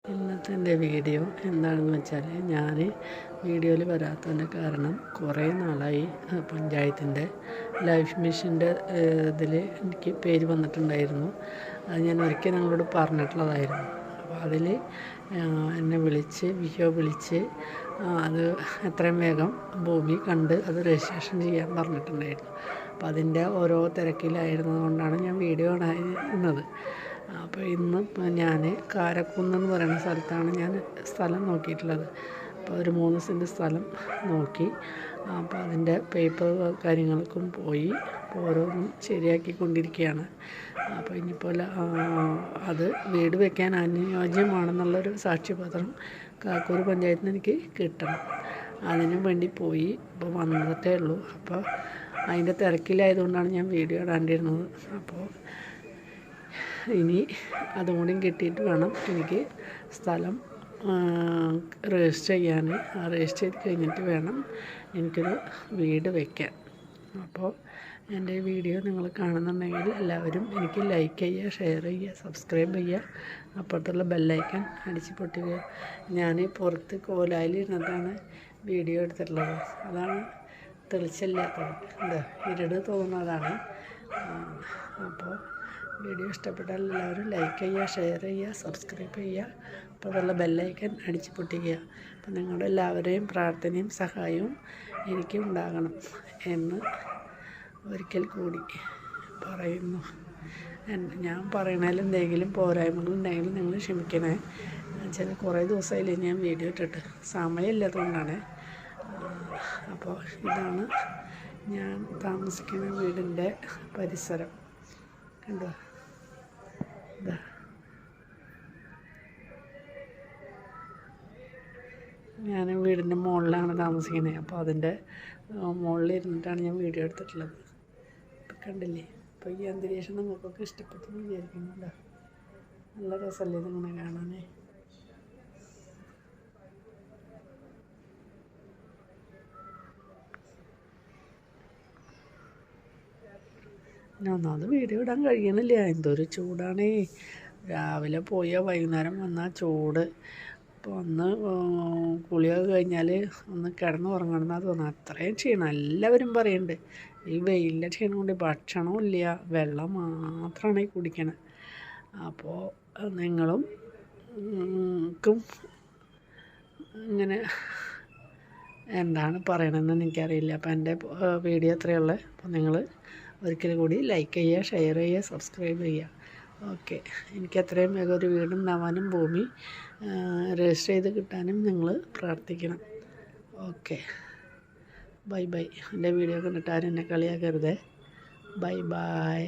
ഇന്നത്തെ എൻ്റെ വീഡിയോ എന്താണെന്ന് വെച്ചാൽ ഞാൻ വീഡിയോയിൽ വരാത്തതിൻ്റെ കാരണം കുറേ നാളായി പഞ്ചായത്തിൻ്റെ ലൈഫ് മിഷൻ്റെ ഇതിൽ എനിക്ക് പേര് വന്നിട്ടുണ്ടായിരുന്നു. അത് ഞാൻ ഒരിക്കൽ നിങ്ങളോട് പറഞ്ഞിട്ടുള്ളതായിരുന്നു. അപ്പോൾ അതിൽ എന്നെ വിളിച്ച് അത് എത്രയും വേഗം ഭൂമി കണ്ട് അത് രജിസ്ട്രേഷൻ ചെയ്യാൻ പറഞ്ഞിട്ടുണ്ടായിരുന്നു. അപ്പോൾ അതിൻ്റെ ഓരോ തിരക്കിലായിരുന്നത് കൊണ്ടാണ് ഞാൻ വീഡിയോ കാണുന്നത്. അപ്പോൾ ഇന്ന് ഞാൻ കാരക്കുന്ന് എന്ന് പറയുന്ന സ്ഥലത്താണ് ഞാൻ സ്ഥലം നോക്കിയിട്ടുള്ളത്. അപ്പോൾ ഒരു 3 സെൻറ്റ് സ്ഥലം നോക്കി. അപ്പോൾ അതിൻ്റെ പേപ്പർ കാര്യങ്ങൾക്കും പോയി. അപ്പോൾ ഓരോന്നും ശരിയാക്കിക്കൊണ്ടിരിക്കുകയാണ്. അപ്പോൾ ഇനിയിപ്പോൾ അത് വീട് വയ്ക്കാൻ അനുയോജ്യമാണെന്നുള്ളൊരു സാക്ഷ്യപത്രം കാക്കൂർ പഞ്ചായത്തിൽ നിന്ന് എനിക്ക് കിട്ടണം. അതിനു വേണ്ടി പോയി. ഇപ്പോൾ വന്നിട്ടേ ഉള്ളൂ. അപ്പോൾ അതിൻ്റെ തിരക്കിലായതുകൊണ്ടാണ് ഞാൻ വീഡിയോ ഇടാണ്ടിരുന്നത്. അപ്പോൾ ഇനി അതും കൂടി കിട്ടിയിട്ട് വേണം എനിക്ക് സ്ഥലം രജിസ്റ്റർ ചെയ്യാൻ. രജിസ്റ്റർ ചെയ്ത് കഴിഞ്ഞിട്ട് വേണം എനിക്കൊരു വീട് വയ്ക്കാൻ. അപ്പോൾ എൻ്റെ വീഡിയോ നിങ്ങൾ കാണുന്നുണ്ടെങ്കിൽ എല്ലാവരും എനിക്ക് ലൈക്ക് ചെയ്യുക, ഷെയർ ചെയ്യുക, സബ്സ്ക്രൈബ് ചെയ്യുക. അപ്പുറത്തുള്ള ബെല്ലൈക്കൺ അടിച്ച് പൊട്ടുക. ഞാൻ പുറത്ത് കോലായിൽ ഇരുന്നിട്ടാണ് വീഡിയോ എടുത്തിട്ടുള്ളത്. അതാണ് തെളിച്ചില്ലാത്തത്. എന്താ ഇരുട് തോന്നുന്നതാണ്. അപ്പോൾ വീഡിയോ ഇഷ്ടപ്പെട്ടാൽ എല്ലാവരും ലൈക്ക് ചെയ്യുക, ഷെയർ ചെയ്യുക, സബ്സ്ക്രൈബ് ചെയ്യുക. അപ്പോൾ അതുള്ള ബെല്ലൈക്കൻ അടിച്ച് പൊട്ടിക്കുക. അപ്പോൾ നിങ്ങളുടെ എല്ലാവരെയും പ്രാർത്ഥനയും സഹായവും എനിക്ക് ഉണ്ടാകണം എന്ന് ഒരിക്കൽ കൂടി പറയുന്നു. ഞാൻ പറയണതിൽ എന്തെങ്കിലും പോരായ്മകളുണ്ടെങ്കിലും നിങ്ങൾ ക്ഷമിക്കണേ. ചില കുറേ ദിവസമായില്ലേ ഞാൻ വീഡിയോ ഇട്ടിട്ട്, സമയമില്ലാത്തതുകൊണ്ടാണ്. അപ്പോൾ ഇതാണ് ഞാൻ താമസിക്കുന്ന വീടിൻ്റെ പരിസരം. കണ്ടോ, ഇതാ ഞാൻ വീടിൻ്റെ മുകളിലാണ് താമസിക്കുന്നത്. അപ്പോൾ അതിൻ്റെ മുകളിൽ ഇരുന്നിട്ടാണ് ഞാൻ വീഡിയോ എടുത്തിട്ടുള്ളത്. ഇപ്പം കണ്ടില്ലേ? അപ്പോൾ ഈ അന്തരീക്ഷം നിങ്ങൾക്കൊക്കെ ഇഷ്ടപ്പെട്ടെന്ന് വിചാരിക്കുന്നുണ്ടോ? നല്ല രസമല്ലേ ഇതിങ്ങനെ കാണാനേ? ഒന്നാമത് വീഡിയോ ഇടാൻ കഴിയണില്ല. എന്തൊരു ചൂടാണേ. രാവിലെ പോയാൽ വൈകുന്നേരം വന്നാൽ ചൂട്. അപ്പോൾ ഒന്ന് കുളിയൊക്കെ കഴിഞ്ഞാൽ ഒന്ന് കിടന്ന് ഉറങ്ങണമെന്നാണ് തോന്നുന്നത്. അത്രയും ക്ഷീണം. എല്ലാവരും പറയുന്നുണ്ട് ഈ വെയിലിൻ്റെ ക്ഷീണം കൊണ്ട് ഭക്ഷണവും ഇല്ല, വെള്ളം മാത്രമാണ് ഈ കുടിക്കണത്. അപ്പോൾ നിങ്ങളും ക്കും ഇങ്ങനെ എന്താണ് പറയണമെന്ന് എനിക്കറിയില്ല. അപ്പോൾ എൻ്റെ വീഡിയോ അത്രയുള്ളൂ. അപ്പോൾ നിങ്ങൾ ഒരിക്കൽ കൂടി ലൈക്ക് ചെയ്യുക, ഷെയർ ചെയ്യുക, സബ്സ്ക്രൈബ് ചെയ്യുക. ഓക്കെ. എനിക്ക് എത്രയും വേഗം ഒരു വീടുണ്ടാവാനും ഭൂമി രജിസ്റ്റർ ചെയ്ത് കിട്ടാനും നിങ്ങൾ പ്രാർത്ഥിക്കണം. Okay, bye bye. എൻ്റെ വീഡിയോ കണ്ടിട്ട് ആരും എന്നെ കളിയാക്കരുതേ. Bye bye.